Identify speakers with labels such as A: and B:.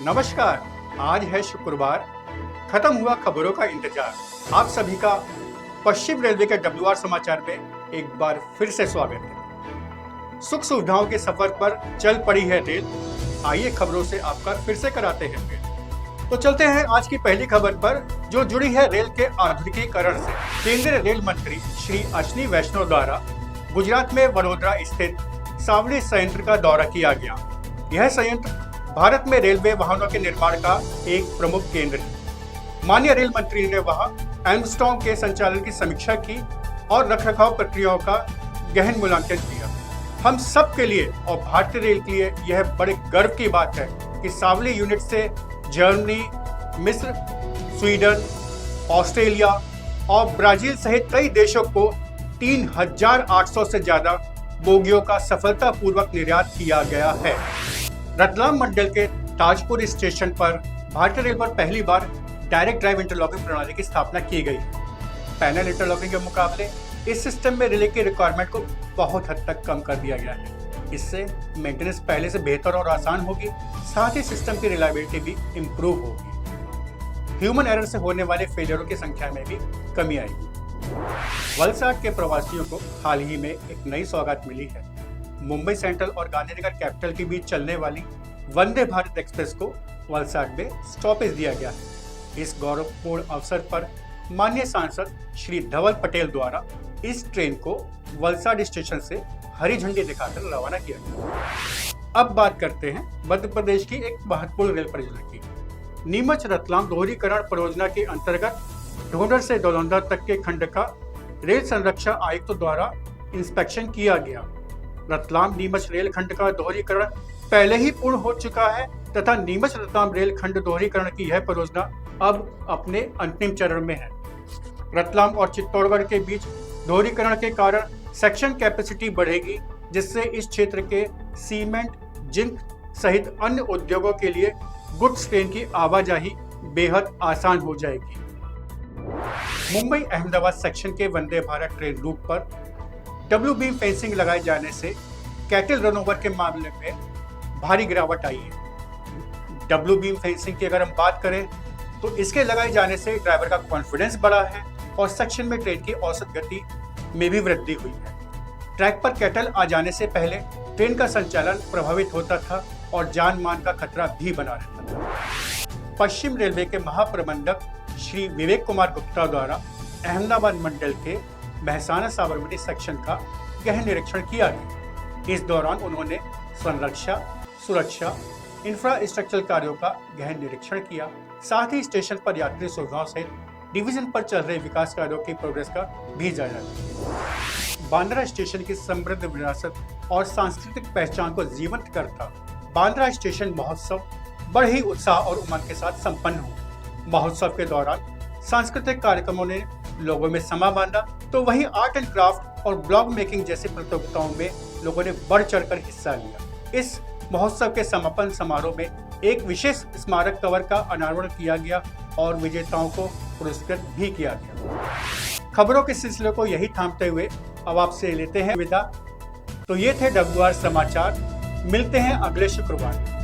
A: नमस्कार। आज है शुक्रवार। खत्म हुआ खबरों का इंतजार। आप सभी का पश्चिम रेलवे के WR समाचार में एक बार फिर से स्वागत है। सुख सुविधाओं के सफर पर चल पड़ी है रेल। आइए खबरों से आपका फिर से कराते हैं रेल। तो चलते हैं आज की पहली खबर पर, जो जुड़ी है रेल के आधुनिकीकरण से। केंद्रीय रेल मंत्री श्री अश्विनी वैष्णव द्वारा गुजरात में वडोदरा स्थित सावली संयंत्र का दौरा किया गया। यह संयंत्र भारत में रेलवे वाहनों के निर्माण का एक प्रमुख केंद्र है। माननीय रेल मंत्री ने वहां आर्मस्ट्रांग के संचालन की समीक्षा की और रखरखाव प्रक्रियाओं का गहन मूल्यांकन किया। हम सब के लिए और भारतीय रेल के लिए यह बड़े गर्व की बात है कि सावली यूनिट से जर्मनी, मिस्र, स्वीडन, ऑस्ट्रेलिया और ब्राजील सहित कई देशों को 3800 से ज्यादा बोगियों का सफलतापूर्वक निर्यात किया गया है। रतलाम मंडल के ताजपुर स्टेशन पर भारतीय रेल पर पहली बार डायरेक्ट ड्राइव इंटरलॉकिंग प्रणाली की स्थापना की गई है। पैनल इंटरलॉकिंग के मुकाबले इस सिस्टम में रिले की रिक्वायरमेंट को बहुत हद तक कम कर दिया गया है। इससे मेंटेनेंस पहले से बेहतर और आसान होगी, साथ ही सिस्टम की रिलायबिलिटी भी इम्प्रूव होगी। ह्यूमन एरर से होने वाले फेलियरों की संख्या में भी कमी आएगी। वलसाड के प्रवासियों को हाल ही में एक नई सौगात मिली है। मुंबई सेंट्रल और गांधीनगर कैपिटल के बीच चलने वाली वंदे भारत एक्सप्रेस को वलसाड में स्टॉपेज दिया गया है। इस गौरवपूर्ण अवसर पर माननीय सांसद श्री धवल पटेल द्वारा इस ट्रेन को वलसाड स्टेशन से हरी झंडी दिखाकर रवाना किया गया। अब बात करते हैं मध्य प्रदेश की एक महत्वपूर्ण रेल परियोजना की। नीमच रतलाम दोहरीकरण परियोजना के अंतर्गत ढोंढर से दौलंदा तक के खंड का रेल संरक्षण आयुक्त द्वारा इंस्पेक्शन किया गया। रतलाम नीमच रेल खंड का दोहरीकरण पहले ही पूर्ण हो चुका है तथा नीमच रतलाम रेल खंड दोहरीकरण की यह परियोजना अब अपने अंतिम चरण में है। रतलाम और चित्तौड़गढ़ के बीच दोहरीकरण के कारण सेक्शन कैपेसिटी बढ़ेगी, जिससे इस क्षेत्र के सीमेंट, जिंक सहित अन्य उद्योगों के लिए गुड्स ट्रेन की आवाजाही बेहद आसान हो जाएगी। मुंबई अहमदाबाद सेक्शन के वंदे भारत ट्रेन रूट पर डब्ल्यू बीम फेंसिंग लगाए जाने से कैटल रनओवर के मामले में भारी गिरावट आई है। डब्ल्यू बीम फेंसिंग की अगर हम बात करें तो इसके लगाए जाने से ड्राइवर का कॉन्फिडेंस बढ़ा है और सेक्शन में ट्रेन की औसत गति में भी वृद्धि हुई है। ट्रैक पर कैटल आ जाने से पहले ट्रेन का संचालन प्रभावित होता था और जान मान का खतरा भी बना रहता था। पश्चिम रेलवे के महाप्रबंधक श्री विवेक कुमार गुप्ता द्वारा अहमदाबाद मंडल के महसाना साबरमती सेक्शन का गहन निरीक्षण किया गया। इस दौरान उन्होंने संरक्षा, सुरक्षा, इंफ्रास्ट्रक्चर कार्यों का गहन निरीक्षण किया। साथ ही स्टेशन पर यात्री सुविधाओं सहित डिवीजन पर चल रहे विकास कार्यों की प्रोग्रेस का भी जायजा लिया। बांद्रा स्टेशन की समृद्ध विरासत और सांस्कृतिक पहचान को जीवंत करता बांद्रा स्टेशन महोत्सव बड़े ही उत्साह और उमंग के साथ संपन्न हुआ। महोत्सव के दौरान सांस्कृतिक कार्यक्रमों ने लोगों में समा बांधा, तो वहीं आर्ट एंड क्राफ्ट और ब्लॉग मेकिंग जैसी प्रतियोगिताओं में लोगों ने बढ़ चढ़कर हिस्सा लिया। इस महोत्सव के समापन समारोह में एक विशेष स्मारक कवर का अनावरण किया गया और विजेताओं को पुरस्कृत भी किया गया। खबरों के सिलसिले को यही थामते हुए अब आपसे लेते हैं विदा। तो ये थे WR समाचार। मिलते हैं अगले शुक्रवार।